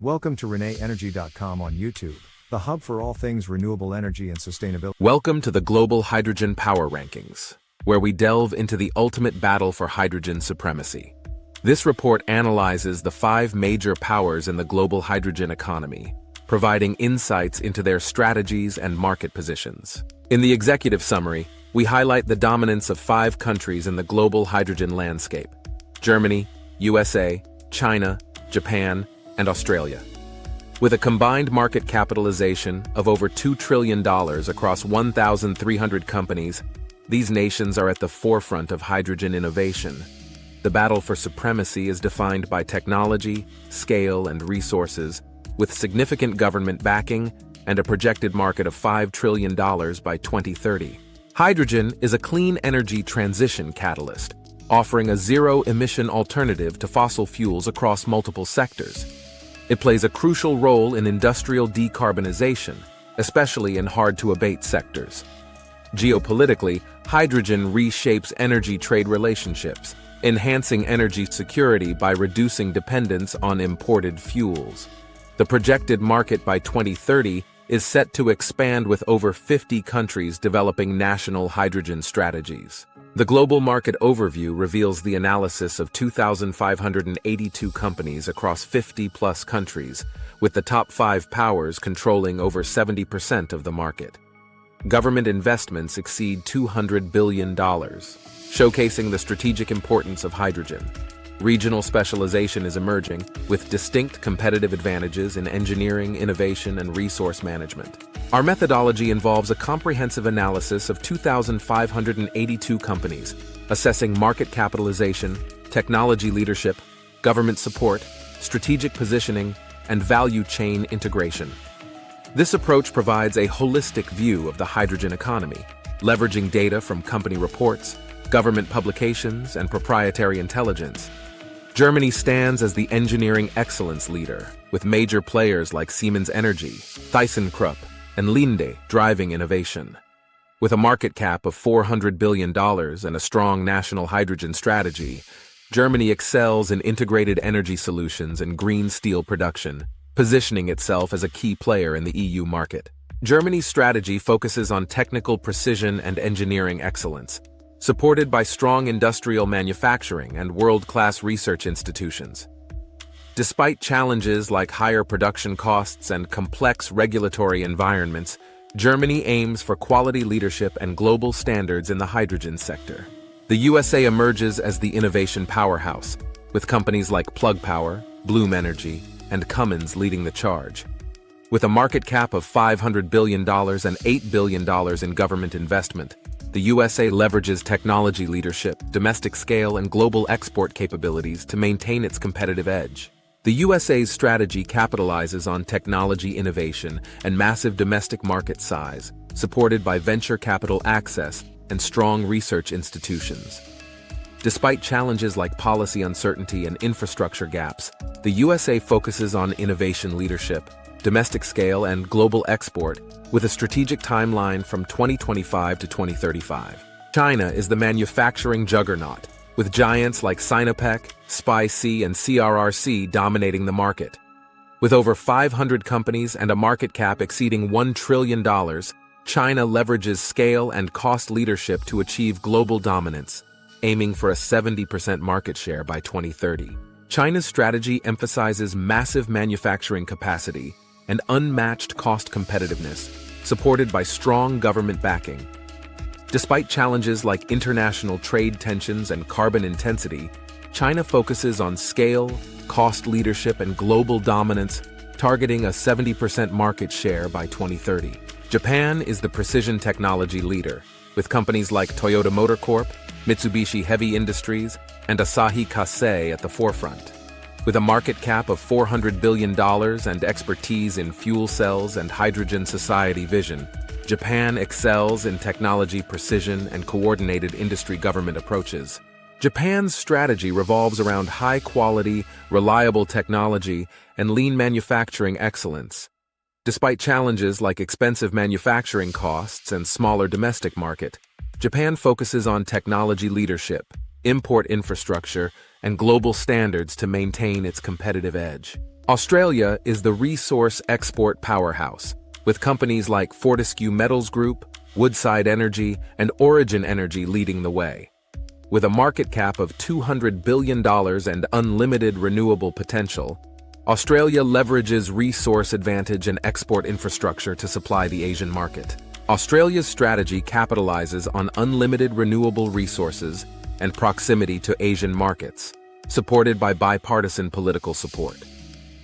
Welcome to ReneEnergy.com on YouTube, the hub for all things renewable energy and sustainability. Welcome to the Global Hydrogen Power Rankings, where we delve into the ultimate battle for hydrogen supremacy. This report analyzes the 5 major powers in the global hydrogen economy, providing insights into their strategies and market positions. In the executive summary, we highlight the dominance of 5 countries in the global hydrogen landscape: Germany, USA, China, Japan, and Australia. With a combined market capitalization of over $2 trillion across 1,300 companies, these nations are at the forefront of hydrogen innovation. The battle for supremacy is defined by technology, scale, and resources, with significant government backing and a projected market of $5 trillion by 2030. Hydrogen is a clean energy transition catalyst, offering a zero-emission alternative to fossil fuels across multiple sectors. It plays a crucial role in industrial decarbonization, especially in hard-to-abate sectors. Geopolitically, hydrogen reshapes energy trade relationships, enhancing energy security by reducing dependence on imported fuels. The projected market by 2030 is set to expand, with over 50 countries developing national hydrogen strategies. The global market overview reveals the analysis of 2,582 companies across 50-plus countries, with the top 5 powers controlling over 70% of the market. Government investments exceed $200 billion, showcasing the strategic importance of hydrogen. Regional specialization is emerging, with distinct competitive advantages in engineering, innovation, and resource management. Our methodology involves a comprehensive analysis of 2,582 companies, assessing market capitalization, technology leadership, government support, strategic positioning, and value chain integration. This approach provides a holistic view of the hydrogen economy, leveraging data from company reports, government publications, and proprietary intelligence. Germany stands as the engineering excellence leader, with major players like Siemens Energy, Thyssenkrupp, and Linde driving innovation. With a market cap of $400 billion and a strong national hydrogen strategy, Germany excels in integrated energy solutions and green steel production, positioning itself as a key player in the EU market. Germany's strategy focuses on technical precision and engineering excellence, supported by strong industrial manufacturing and world-class research institutions. Despite challenges like higher production costs and complex regulatory environments, Germany aims for quality leadership and global standards in the hydrogen sector. The USA emerges as the innovation powerhouse, with companies like Plug Power, Bloom Energy, and Cummins leading the charge. With a market cap of $500 billion and $8 billion in government investment, the USA leverages technology leadership, domestic scale, and global export capabilities to maintain its competitive edge. The USA's strategy capitalizes on technology innovation and massive domestic market size, supported by venture capital access and strong research institutions. Despite challenges like policy uncertainty and infrastructure gaps, the USA focuses on innovation leadership, domestic scale, and global export, with a strategic timeline from 2025 to 2035. China is the manufacturing juggernaut, with giants like Sinopec, SPIC, and CRRC dominating the market. With over 500 companies and a market cap exceeding $1 trillion, China leverages scale and cost leadership to achieve global dominance, aiming for a 70% market share by 2030. China's strategy emphasizes massive manufacturing capacity and unmatched cost competitiveness, supported by strong government backing. Despite challenges like international trade tensions and carbon intensity, China focuses on scale, cost leadership, and global dominance, targeting a 70% market share by 2030. Japan is the precision technology leader, with companies like Toyota Motor Corp, Mitsubishi Heavy Industries, and Asahi Kasei at the forefront. With a market cap of $400 billion and expertise in fuel cells and hydrogen society vision, Japan excels in technology precision and coordinated industry-government approaches. Japan's strategy revolves around high-quality, reliable technology and lean manufacturing excellence. Despite challenges like expensive manufacturing costs and smaller domestic market, Japan focuses on technology leadership, import infrastructure, and global standards to maintain its competitive edge. Australia is the resource export powerhouse, with companies like Fortescue Metals Group, Woodside Energy, and Origin Energy leading the way. With a market cap of $200 billion and unlimited renewable potential, Australia leverages resource advantage and export infrastructure to supply the Asian market. Australia's strategy capitalizes on unlimited renewable resources and proximity to Asian markets, supported by bipartisan political support.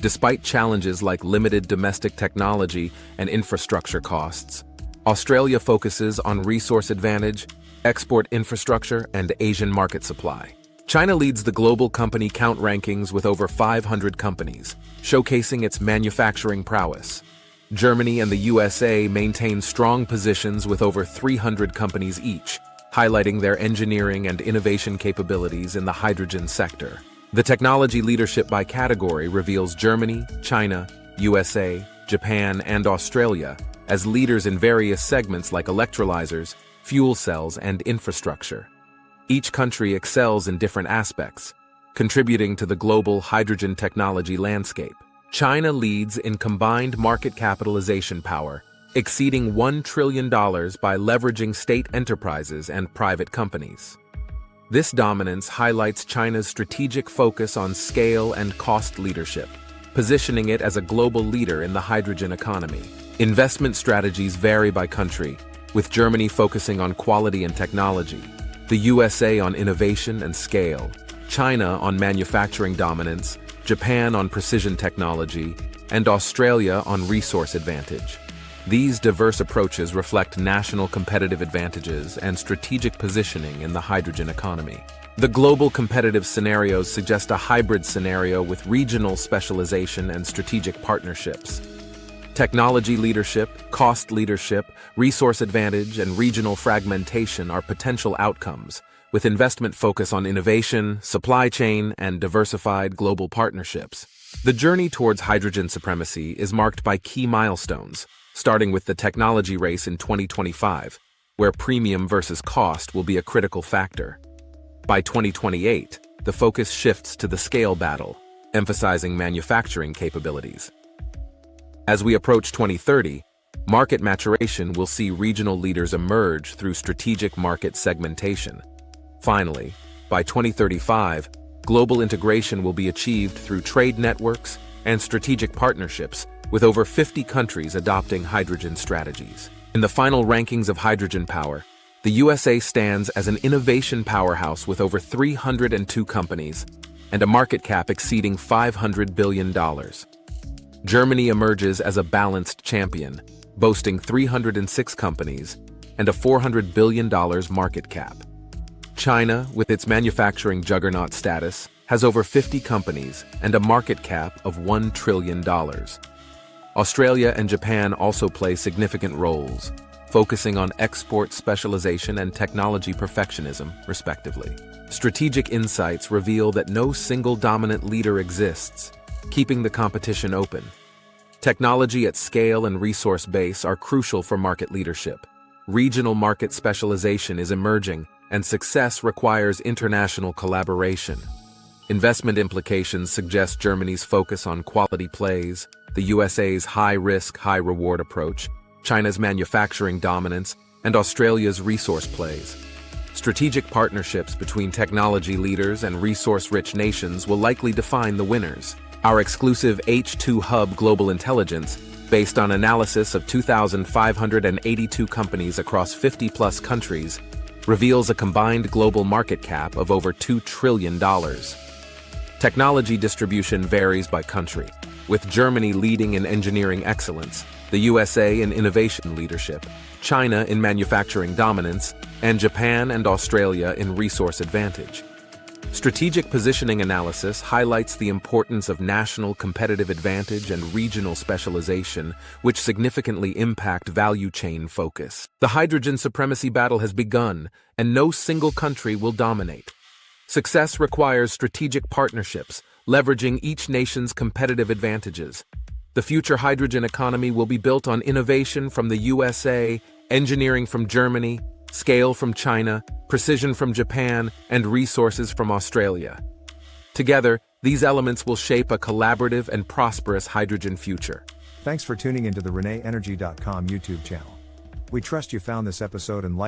Despite challenges like limited domestic technology and infrastructure costs, Australia focuses on resource advantage, export infrastructure, and Asian market supply. China leads the global company count rankings with over 500 companies, showcasing its manufacturing prowess. Germany and the USA maintain strong positions with over 300 companies each, highlighting their engineering and innovation capabilities in the hydrogen sector. The technology leadership by category reveals Germany, China, USA, Japan, and Australia as leaders in various segments like electrolyzers, fuel cells, and infrastructure. Each country excels in different aspects, contributing to the global hydrogen technology landscape. China leads in combined market capitalization power, exceeding $1 trillion by leveraging state enterprises and private companies. This dominance highlights China's strategic focus on scale and cost leadership, positioning it as a global leader in the hydrogen economy. Investment strategies vary by country, with Germany focusing on quality and technology, the USA on innovation and scale, China on manufacturing dominance, Japan on precision technology, and Australia on resource advantage. These diverse approaches reflect national competitive advantages and strategic positioning in the hydrogen economy. The global competitive scenarios suggest a hybrid scenario with regional specialization and strategic partnerships. Technology leadership, cost leadership, resource advantage, and regional fragmentation are potential outcomes, with investment focus on innovation, supply chain, and diversified global partnerships. The journey towards hydrogen supremacy is marked by key milestones, starting with the technology race in 2025, where premium versus cost will be a critical factor. By 2028, the focus shifts to the scale battle, emphasizing manufacturing capabilities. As we approach 2030, market maturation will see regional leaders emerge through strategic market segmentation. Finally, by 2035, global integration will be achieved through trade networks and strategic partnerships, with over 50 countries adopting hydrogen strategies. In the final rankings of hydrogen power, the USA stands as an innovation powerhouse with over 302 companies and a market cap exceeding $500 billion. Germany emerges as a balanced champion, boasting 306 companies and a $400 billion market cap. China, with its manufacturing juggernaut status, has over 50 companies and a market cap of $1 trillion. Australia and Japan also play significant roles, focusing on export specialization and technology perfectionism, respectively. Strategic insights reveal that no single dominant leader exists, keeping the competition open. Technology at scale and resource base are crucial for market leadership. Regional market specialization is emerging, and success requires international collaboration. Investment implications suggest Germany's focus on quality plays, the USA's high-risk, high-reward approach, China's manufacturing dominance, and Australia's resource plays. Strategic partnerships between technology leaders and resource-rich nations will likely define the winners. Our exclusive H2 Hub Global Intelligence, based on analysis of 2,582 companies across 50-plus countries, reveals a combined global market cap of over $2 trillion. Technology distribution varies by country, with Germany leading in engineering excellence, the USA in innovation leadership, China in manufacturing dominance, and Japan and Australia in resource advantage. Strategic positioning analysis highlights the importance of national competitive advantage and regional specialization, which significantly impact value chain focus. The hydrogen supremacy battle has begun, and no single country will dominate. Success requires strategic partnerships, leveraging each nation's competitive advantages. The future hydrogen economy will be built on innovation from the USA, engineering from Germany, scale from China, precision from Japan, and resources from Australia. Together, these elements will shape a collaborative and prosperous hydrogen future. Thanks for tuning into the ReneEnergy.com YouTube channel. We trust you found this episode and